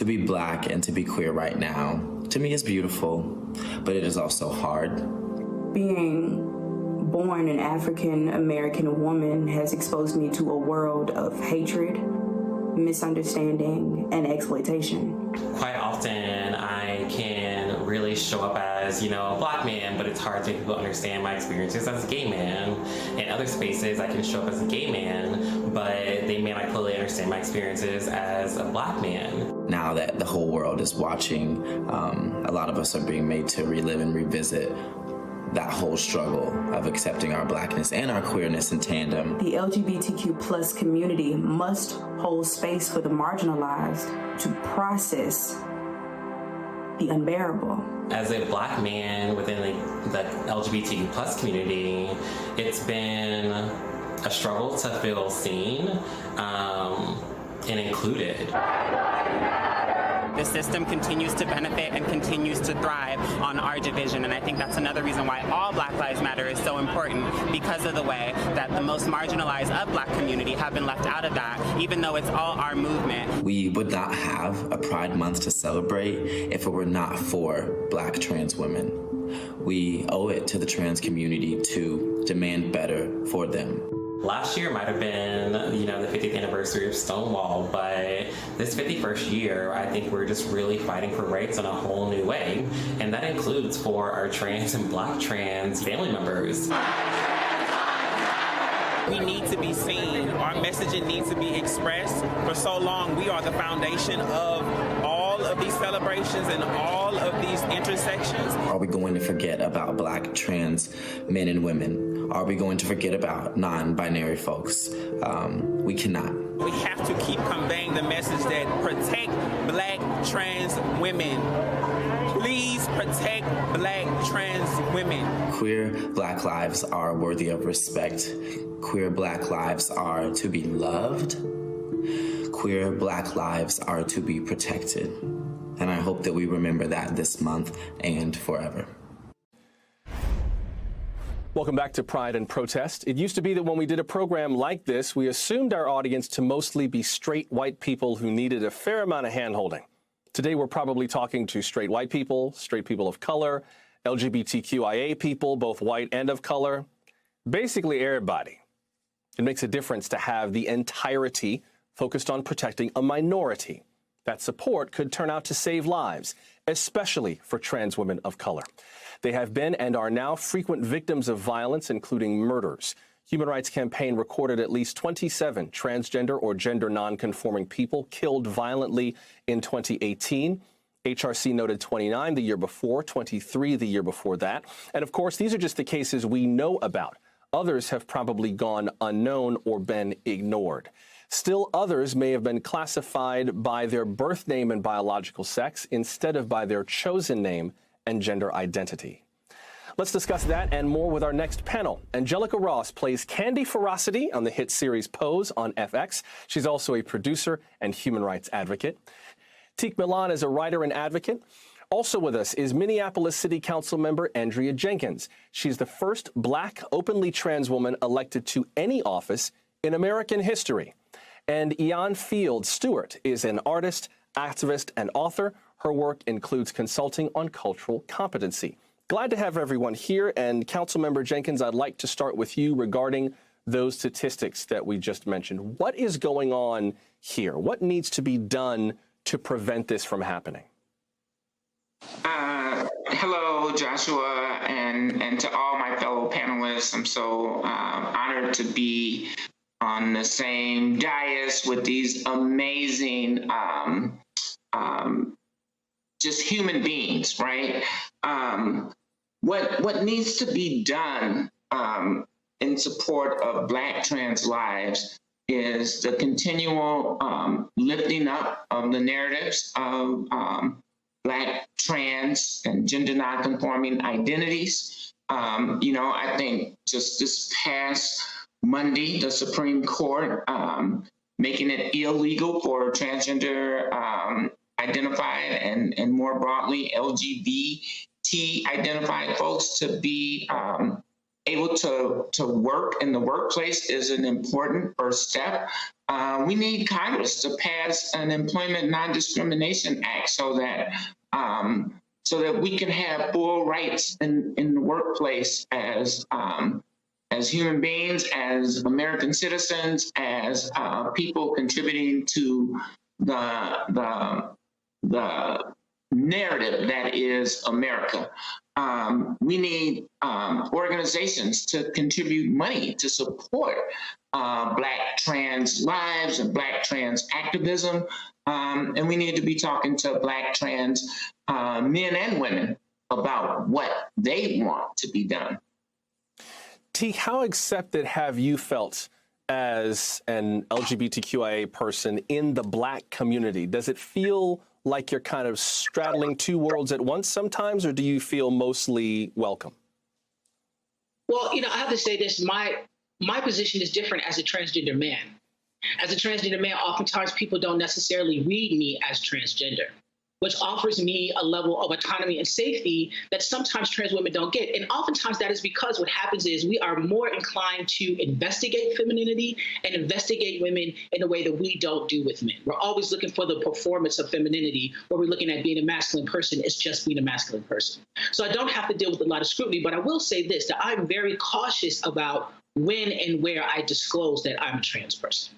To be Black and to be queer right now, to me, is beautiful, but it is also hard. Being born an African-American woman has exposed me to a world of hatred, misunderstanding, and exploitation. Quite often, I can really show up as, a Black man, but it's hard to make people understand my experiences as a gay man. In other spaces, I can show up as a gay man, but they may not clearly understand my experiences as a Black man. Now that the whole world is watching, a lot of us are being made to relive and revisit that whole struggle of accepting our Blackness and our queerness in tandem. The LGBTQ plus community must hold space for the marginalized to process the unbearable. As a Black man within the LGBTQ plus community, it's been a struggle to feel seen and included. The system continues to benefit and continues to thrive on our division, and I think that's another reason why all Black Lives Matter is so important, because of the way that the most marginalized of Black community have been left out of that, even though it's all our movement. We would not have a Pride Month to celebrate if it were not for Black trans women. We owe it to the trans community to demand better for them. Last year might have been, the 50th anniversary of Stonewall, but this 51st year, I think we're just really fighting for rights in a whole new way, and that includes for our trans and Black trans family members. We need to be seen. Our messaging needs to be expressed. For so long, we are the foundation of all of these celebrations and all of these intersections. Are we going to forget about Black trans men and women? Are we going to forget about non-binary folks? We cannot. We have to keep conveying the message that protect Black trans women. Please protect Black trans women. Queer Black lives are worthy of respect. Queer Black lives are to be loved. Queer Black lives are to be protected. And I hope that we remember that this month and forever. Welcome back to Pride and Protest. It used to be that when we did a program like this, we assumed our audience to mostly be straight white people who needed a fair amount of hand-holding. Today, we're probably talking to straight white people of color, LGBTQIA people, both white and of color, basically everybody. It makes a difference to have the entirety focused on protecting a minority. That support could turn out to save lives, especially for trans women of color. They have been and are now frequent victims of violence, including murders. Human Rights Campaign recorded at least 27 transgender or gender non-conforming people killed violently in 2018. HRC noted 29 the year before, 23 the year before that. And of course, these are just the cases we know about. Others have probably gone unknown or been ignored. Still, others may have been classified by their birth name and biological sex instead of by their chosen name and gender identity. Let's discuss that and more with our next panel. Angelica Ross plays Candy Ferocity on the hit series Pose on FX. She's also a producer and human rights advocate. Teak Milan is a writer and advocate. Also with us is Minneapolis City Council member Andrea Jenkins. She's the first Black openly trans woman elected to any office in American history. And Ian Field Stewart is an artist, activist, and author. Her work includes consulting on cultural competency. Glad to have everyone here. And Councilmember Jenkins, I'd like to start with you regarding those statistics that we just mentioned. What is going on here? What needs to be done to prevent this from happening? Hello, Joshua, and to all my fellow panelists. I'm so honored to be on the same dais with these amazing just human beings, right? What needs to be done in support of Black trans lives is the continual lifting up of the narratives of Black trans and gender nonconforming identities. I think just this past Monday, the Supreme Court making it illegal for transgender identified and more broadly LGBT identified folks to be able to work in the workplace is an important first step. We need Congress to pass an Employment Non-Discrimination Act so that we can have full rights in the workplace as human beings, as American citizens, as people contributing to the narrative that is America. We need organizations to contribute money to support Black trans lives and Black trans activism. And we need to be talking to Black trans men and women about what they want to be done. T, how accepted have you felt as an LGBTQIA person in the Black community? Does it feel like you're kind of straddling two worlds at once sometimes, or do you feel mostly welcome? Well, I have to say this, my position is different as a transgender man. As a transgender man, oftentimes people don't necessarily read me as transgender, which offers me a level of autonomy and safety that sometimes trans women don't get. And oftentimes that is because what happens is we are more inclined to investigate femininity and investigate women in a way that we don't do with men. We're always looking for the performance of femininity, where we're looking at being a masculine person as just being a masculine person. So I don't have to deal with a lot of scrutiny, but I will say this, that I'm very cautious about when and where I disclose that I'm a trans person.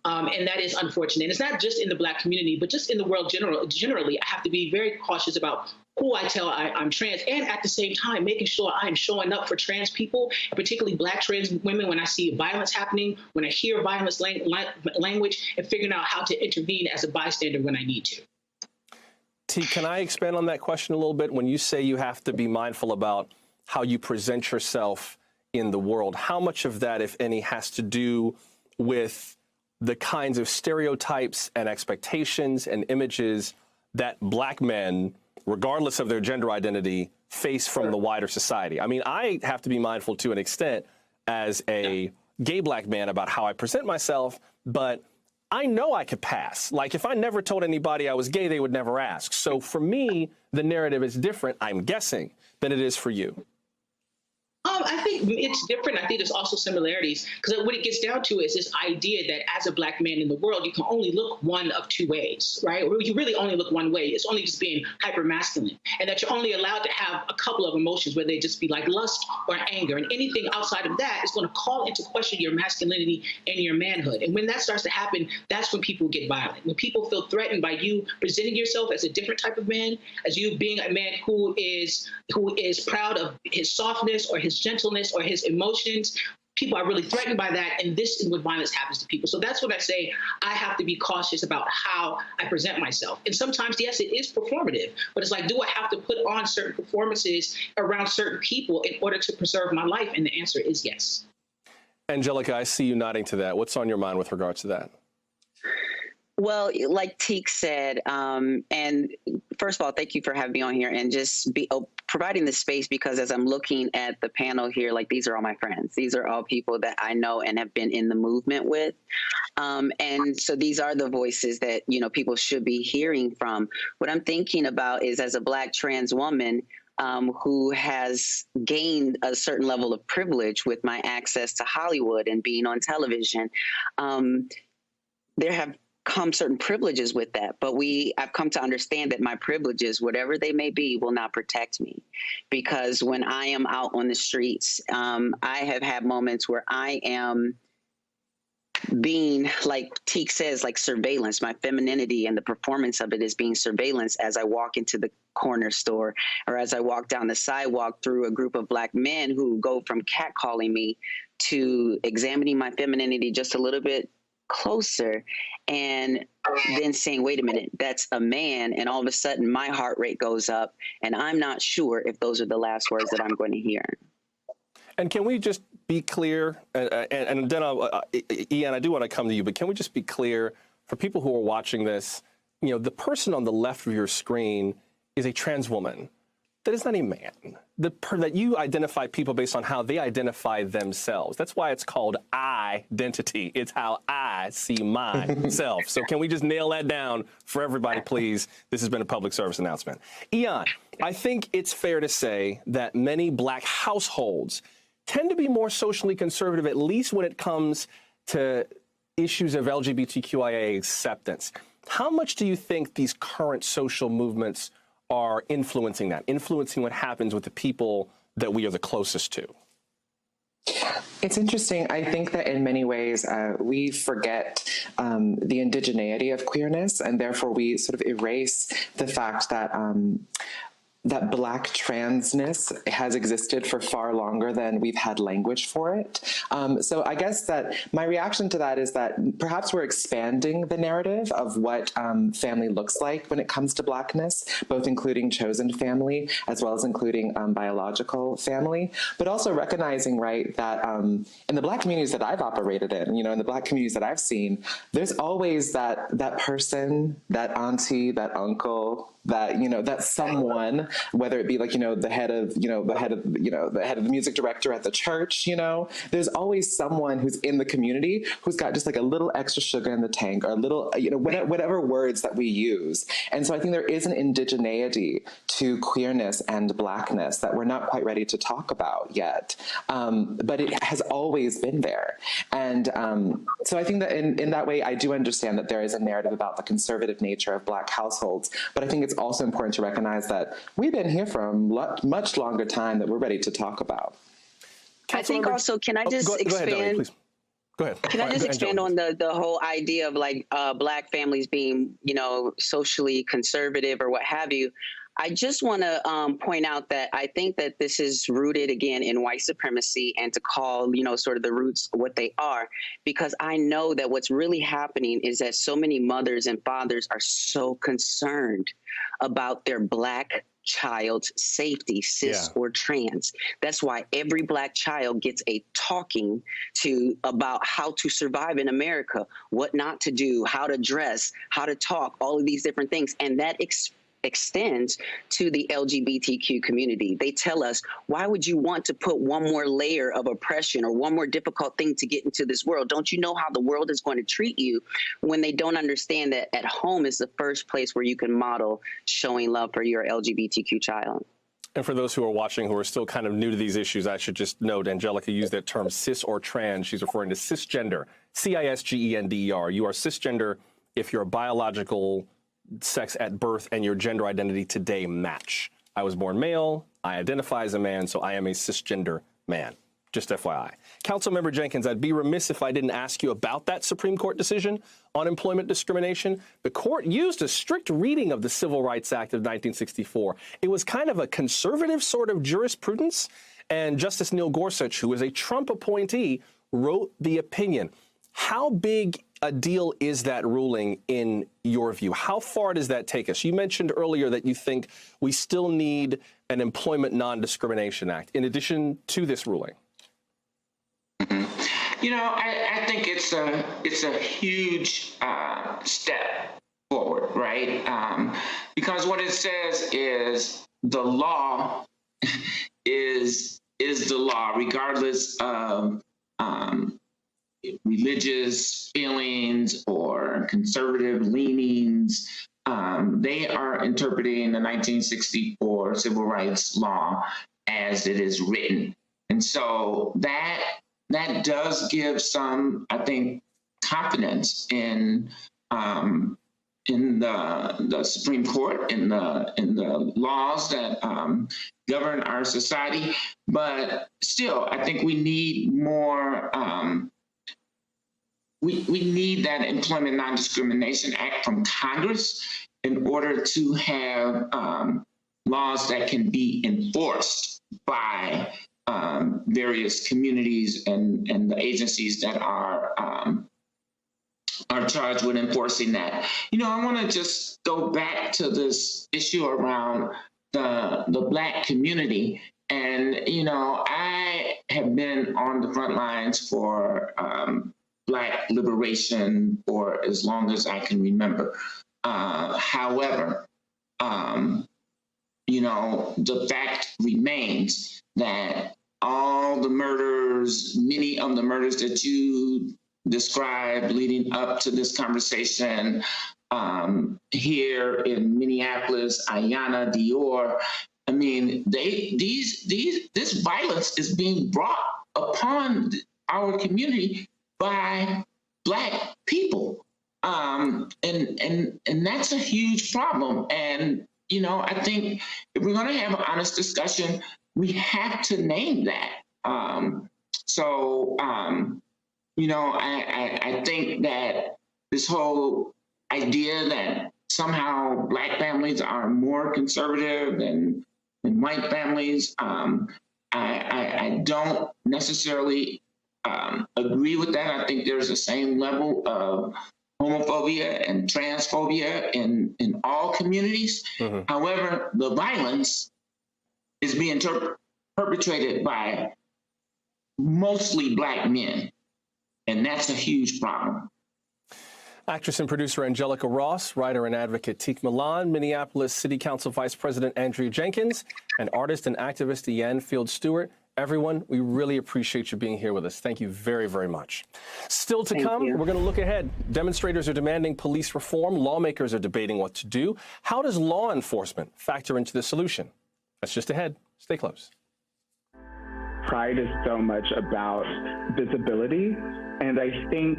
And that is unfortunate. It's not just in the Black community, but just in the world generally. I have to be very cautious about who I tell I'm trans, and at the same time, making sure I'm showing up for trans people, particularly Black trans women, when I see violence happening, when I hear violence language, and figuring out how to intervene as a bystander when I need to. T, can I expand on that question a little bit? When you say you have to be mindful about how you present yourself in the world, how much of that, if any, has to do with the kinds of stereotypes and expectations and images that Black men, regardless of their gender identity, face from the wider society? I mean, I have to be mindful to an extent as a gay Black man about how I present myself, but I know I could pass. Like, if I never told anybody I was gay, they would never ask. So for me, the narrative is different, I'm guessing, than it is for you. I think it's different. I think there's also similarities, because what it gets down to is this idea that as a Black man in the world, you can only look one of two ways, right? Or you really only look one way. It's only just being hyper masculine, and that you're only allowed to have a couple of emotions, where they just be like lust or anger, and anything outside of that is going to call into question your masculinity and your manhood. And when that starts to happen, that's when people get violent. When people feel threatened by you presenting yourself as a different type of man, as you being a man who is proud of his softness or his gentleness or his emotions, people are really threatened by that, and this is what violence happens to people. So that's what I say, I have to be cautious about how I present myself. And sometimes, yes, it is performative, but it's like, do I have to put on certain performances around certain people in order to preserve my life? And the answer is yes. Angelica, I see you nodding to that. What's on your mind with regards to that? Well, like Teek said, and first of all, thank you for having me on here and just providing the space, because as I'm looking at the panel here, like, these are all my friends. These are all people that I know and have been in the movement with. And so these are the voices that, people should be hearing from. What I'm thinking about is, as a Black trans woman, who has gained a certain level of privilege with my access to Hollywood and being on television, there have come certain privileges with that, but I've come to understand that my privileges, whatever they may be, will not protect me, because when I am out on the streets, I have had moments where I am being, like Teek says, like surveillance. My femininity and the performance of it is being surveillance as I walk into the corner store, or as I walk down the sidewalk through a group of Black men who go from catcalling me to examining my femininity just a little bit closer, and then saying, wait a minute, that's a man. And all of a sudden my heart rate goes up, and I'm not sure if those are the last words that I'm going to hear. And can we just be clear, and then Ian, I do want to come to you, but can we just be clear for people who are watching this, the person on the left of your screen is a trans woman. That is not a man. That you identify people based on how they identify themselves. That's why it's called identity. It's how I see myself. So can we just nail that down for everybody, please? This has been a public service announcement. Ian, I think it's fair to say that many Black households tend to be more socially conservative, at least when it comes to issues of LGBTQIA acceptance. How much do you think these current social movements are influencing that, influencing what happens with the people that we are the closest to? It's interesting. I think that in many ways we forget the indigeneity of queerness, and therefore we sort of erase the fact that that Black transness has existed for far longer than we've had language for it. So I guess that my reaction to that is that perhaps we're expanding the narrative of what family looks like when it comes to Blackness, both including chosen family as well as including biological family, but also recognizing, right, that in the Black communities that I've operated in, you know, in the Black communities that I've seen, there's always that person, that auntie, that uncle, that, you know, that someone, whether it be like, you know, the head of the music director at the church, you know, there's always someone who's in the community who's got just like a little extra sugar in the tank, or a little, you know, whatever words that we use. And so I think there is an indigeneity to queerness and Blackness that we're not quite ready to talk about yet. But it has always been there. And so I think that in that way, I do understand that there is a narrative about the conservative nature of Black households, but I think it's also important to recognize that we've been here for a much longer time that we're ready to talk about. I think also, can I just expand? Go ahead, please. Go ahead. Can I just expand on the whole idea of like Black families being, you know, socially conservative or what have you? I just want to point out that I think that this is rooted, again, in white supremacy, and to call, you know, sort of the roots what they are, because I know that what's really happening is that so many mothers and fathers are so concerned about their Black child's safety, cis or trans. That's why every Black child gets a talking to about how to survive in America, what not to do, how to dress, how to talk, all of these different things. And that extends to the LGBTQ community. They tell us, why would you want to put one more layer of oppression or one more difficult thing to get into this world? Don't you know how the world is going to treat you? When they don't understand that at home is the first place where you can model showing love for your LGBTQ child. And for those who are watching who are still kind of new to these issues, I should just note Angelica used that term cis or trans. She's referring to cisgender, CISGENDER. You are cisgender if you're a biological sex at birth and your gender identity today match. I was born male, I identify as a man, so I am a cisgender man. Just FYI. Councilmember Jenkins, I'd be remiss if I didn't ask you about that Supreme Court decision on employment discrimination. The court used a strict reading of the Civil Rights Act of 1964. It was kind of a conservative sort of jurisprudence, and Justice Neil Gorsuch, who is a Trump appointee, wrote the opinion. How big a deal is that ruling in your view? How far does that take us? You mentioned earlier that you think we still need an Employment Non-Discrimination Act in addition to this ruling. You know, I think it's a huge step forward, right? Because what it says is the law is the law, regardless of religious feelings or conservative leanings. They are interpreting the 1964 civil rights law as it is written. And so that does give some, I think, confidence in the Supreme Court, in the laws that govern our society. But still, I think we need more. We need that Employment Non-Discrimination Act from Congress in order to have laws that can be enforced by various communities and the agencies that are charged with enforcing that. You know, I want to just go back to this issue around the Black community. And, you know, I have been on the front lines for Black liberation for as long as I can remember. However, you know, the fact remains that all the murders, many of the murders that you described leading up to this conversation here in Minneapolis, Ayanna, Dior, I mean, this violence is being brought upon our community by Black people. And that's a huge problem. And, you know, I think if we're going to have an honest discussion, we have to name that. You know, I think that this whole idea that somehow Black families are more conservative than white families, I don't necessarily agree with that. I think there's the same level of homophobia and transphobia in all communities. Mm-hmm. However, the violence is being perpetrated by mostly Black men, and that's a huge problem. Actress and producer Angelica Ross, writer and advocate Teak Milan, Minneapolis City Council Vice President Andrea Jenkins, and artist and activist Deanne Field Stewart. Everyone, we really appreciate you being here with us. Thank you very, very much. Still to come, we're going to look ahead. Demonstrators are demanding police reform. Lawmakers are debating what to do. How does law enforcement factor into the solution? That's just ahead. Stay close. Pride is so much about visibility, and I think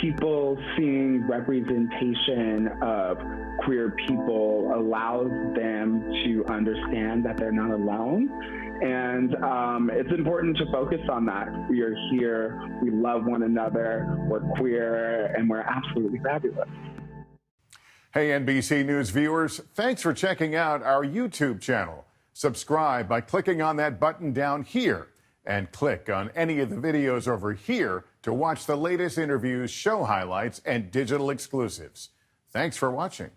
people seeing representation of queer people allows them to understand that they're not alone. And it's important to focus on that. We are here, we love one another, we're queer, and we're absolutely fabulous. Hey, NBC News viewers, thanks for checking out our YouTube channel. Subscribe by clicking on that button down here, and click on any of the videos over here to watch the latest interviews, show highlights, and digital exclusives. Thanks for watching.